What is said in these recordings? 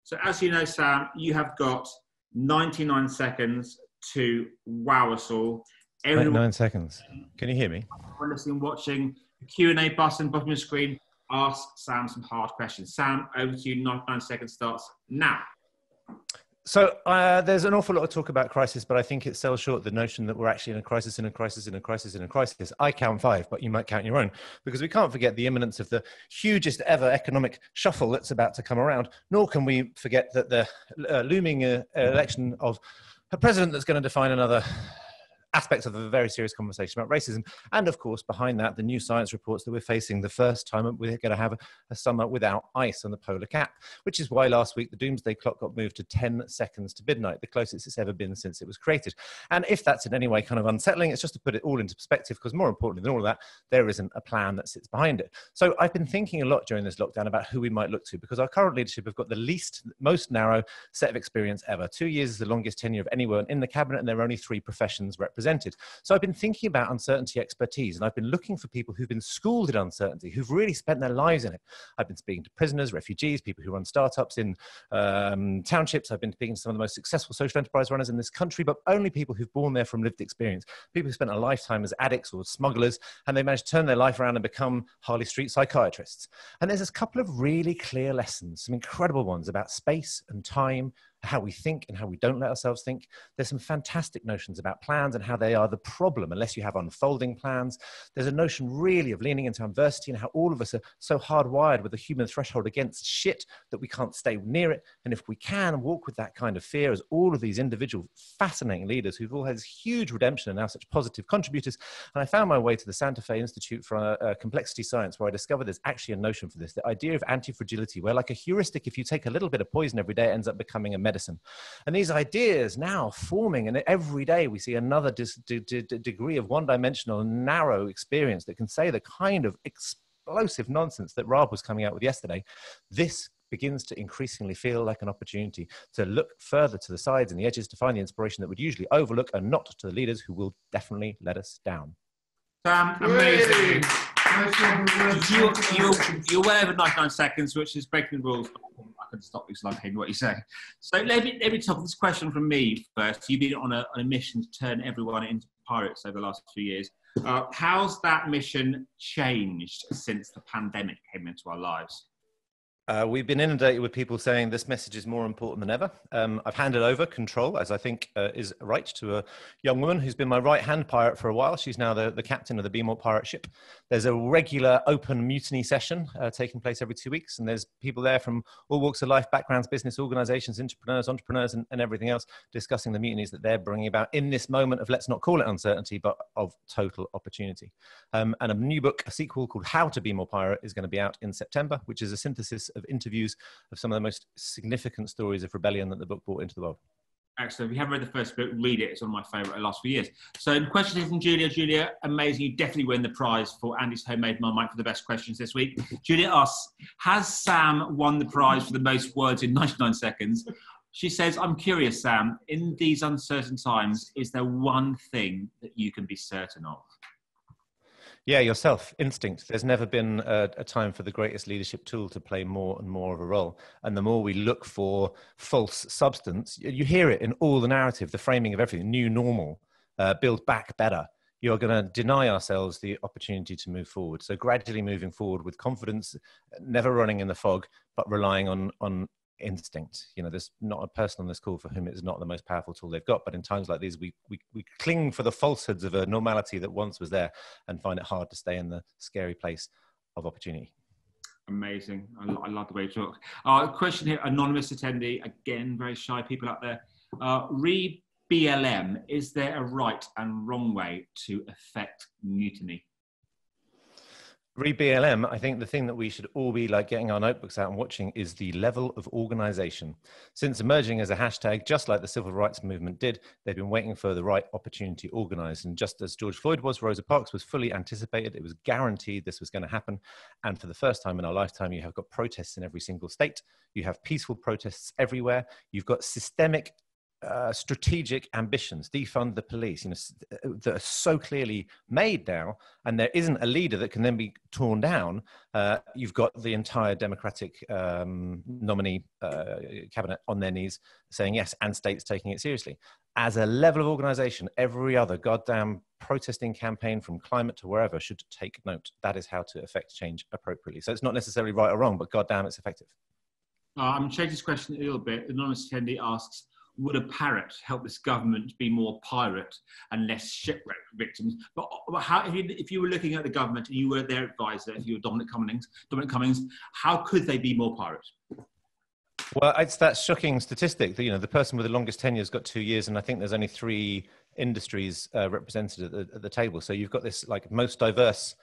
So as you know, Sam, you have got 99 seconds to wow us all. 99 seconds. Can you hear me? Everyone listening, watching, the Q&A button, bottom of the screen, ask Sam some hard questions. Sam, over to you. 99 seconds starts now. So there's an awful lot of talk about crisis, but I think it sells short the notion that we're actually in a crisis, in a crisis, in a crisis, in a crisis. I count 5, but you might count your own, because we can't forget the imminence of the hugest ever economic shuffle that's about to come around, nor can we forget that the looming election of a president that's going to define another aspects of a very serious conversation about racism. And of course, behind that, the new science reports that we're facing the first time we're going to have a summer without ice on the polar cap, which is why last week the doomsday clock got moved to 10 seconds to midnight, the closest it's ever been since it was created. And if that's in any way kind of unsettling, it's just to put it all into perspective, because more importantly than all of that, there isn't a plan that sits behind it. So I've been thinking a lot during this lockdown about who we might look to, because our current leadership have got the most narrow set of experience ever. 2 years is the longest tenure of anyone in the cabinet, and there are only 3 professions represented. So I've been thinking about uncertainty expertise, and I've been looking for people who've been schooled in uncertainty, who've really spent their lives in it. I've been speaking to prisoners, refugees, people who run startups in townships. I've been speaking to some of the most successful social enterprise runners in this country, but only people who've born there from lived experience, people who spent a lifetime as addicts or smugglers, and they managed to turn their life around and become Harley Street psychiatrists. And there's a couple of really clear lessons, some incredible ones about space and time, how we think and how we don't let ourselves think. There's some fantastic notions about plans and how they are the problem unless you have unfolding plans. There's a notion really of leaning into adversity and how all of us are so hardwired with a human threshold against shit that we can't stay near it. And if we can walk with that kind of fear, as all of these individual fascinating leaders who've all had this huge redemption and now such positive contributors. And I found my way to the Santa Fe Institute for Complexity Science, where I discovered there's actually a notion for this, the idea of anti-fragility, where like a heuristic, if you take a little bit of poison every day, it ends up becoming a medicine. And these ideas now forming, and every day we see another degree of one-dimensional, narrow experience that can say the kind of explosive nonsense that Rob was coming out with yesterday. This begins to increasingly feel like an opportunity to look further to the sides and the edges to find the inspiration that would usually overlook, and not to the leaders who will definitely let us down. Sam, amazing. You're aware of 99 seconds, which is breaking the rules. I can stop you because I'm hearing what you say. So let me talk this question from me first. You've been on a mission to turn everyone into pirates over the last few years. How's that mission changed since the pandemic came into our lives? We've been inundated with people saying this message is more important than ever. I've handed over control, as I think is right, to a young woman who's been my right-hand pirate for a while. She's now the captain of the Be More Pirate ship. There's a regular open mutiny session taking place every 2 weeks, and there's people there from all walks of life, backgrounds, business organizations, entrepreneurs, and everything else, discussing the mutinies that they're bringing about in this moment of, let's not call it uncertainty, but of total opportunity. And a new book, a sequel called How to Be More Pirate, is going to be out in September, which is a synthesis of interviews of some of the most significant stories of rebellion that the book brought into the world. Excellent. If you haven't read the first book, read it. It's one of my favourite the last few years. So the question is from Julia. Julia, amazing. You definitely win the prize for Andy's Homemade Marmite for the best questions this week. Julia asks, has Sam won the prize for the most words in 99 seconds? She says, I'm curious, Sam, in these uncertain times, is there one thing that you can be certain of? Yeah, yourself, instinct. There's never been a time for the greatest leadership tool to play more and more of a role. And the more we look for false substance, you hear it in all the narrative, the framing of everything, new normal, build back better. You're going to deny ourselves the opportunity to move forward. So gradually moving forward with confidence, never running in the fog, but relying on instinct. You know, there's not a person on this call for whom it is not the most powerful tool they've got, but in times like these we cling for the falsehoods of a normality that once was there and find it hard to stay in the scary place of opportunity. Amazing. I love the way you talk. Question here, anonymous attendee, again, very shy people out there. Re BLM, is there a right and wrong way to affect mutiny? Read BLM, I think the thing that we should all be like getting our notebooks out and watching is the level of organization. Since emerging as a hashtag, just like the civil rights movement did, they've been waiting for the right opportunity to organize. And just as George Floyd was, Rosa Parks was fully anticipated. It was guaranteed this was going to happen. And for the first time in our lifetime, you have got protests in every single state. You have peaceful protests everywhere. You've got systemic strategic ambitions, defund the police, that are so clearly made now, and there isn't a leader that can then be torn down, you've got the entire Democratic nominee cabinet on their knees saying yes, and states taking it seriously. As a level of organisation, every other goddamn protesting campaign from climate to wherever should take note. That is how to effect change appropriately. So it's not necessarily right or wrong, but goddamn, it's effective. I'm changing this question a little bit. Anonymous attendee asks, would a parrot help this government be more pirate and less shipwreck victims? But how, if you were looking at the government and you were their advisor, if you were Dominic Cummings, how could they be more pirate? Well, it's that shocking statistic that, the person with the longest tenure has got 2 years, and I think there's only 3 industries represented at the table. So you've got this most diverse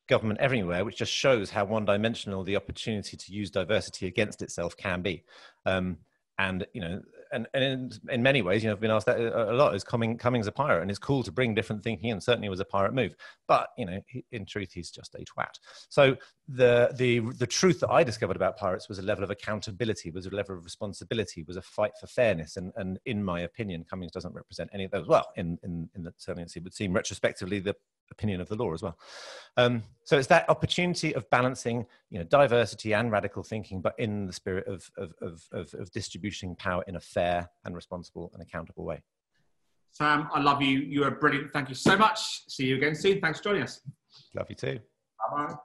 government everywhere, which just shows how one-dimensional the opportunity to use diversity against itself can be. And in many ways, I've been asked that a lot, is Cummings a pirate? And it's cool to bring different thinking in. Certainly it was a pirate move, but in truth, he's just a twat. So the truth that I discovered about pirates was a level of accountability, was a level of responsibility, was a fight for fairness. And in my opinion, Cummings doesn't represent any of those. Well, certainly it would seem retrospectively the opinion of the law as well. So it's that opportunity of balancing, diversity and radical thinking, but in the spirit of distributing power in a fair and responsible and accountable way. Sam, I love you. You are brilliant. Thank you so much. See you again soon. Thanks for joining us. Love you too. Bye-bye.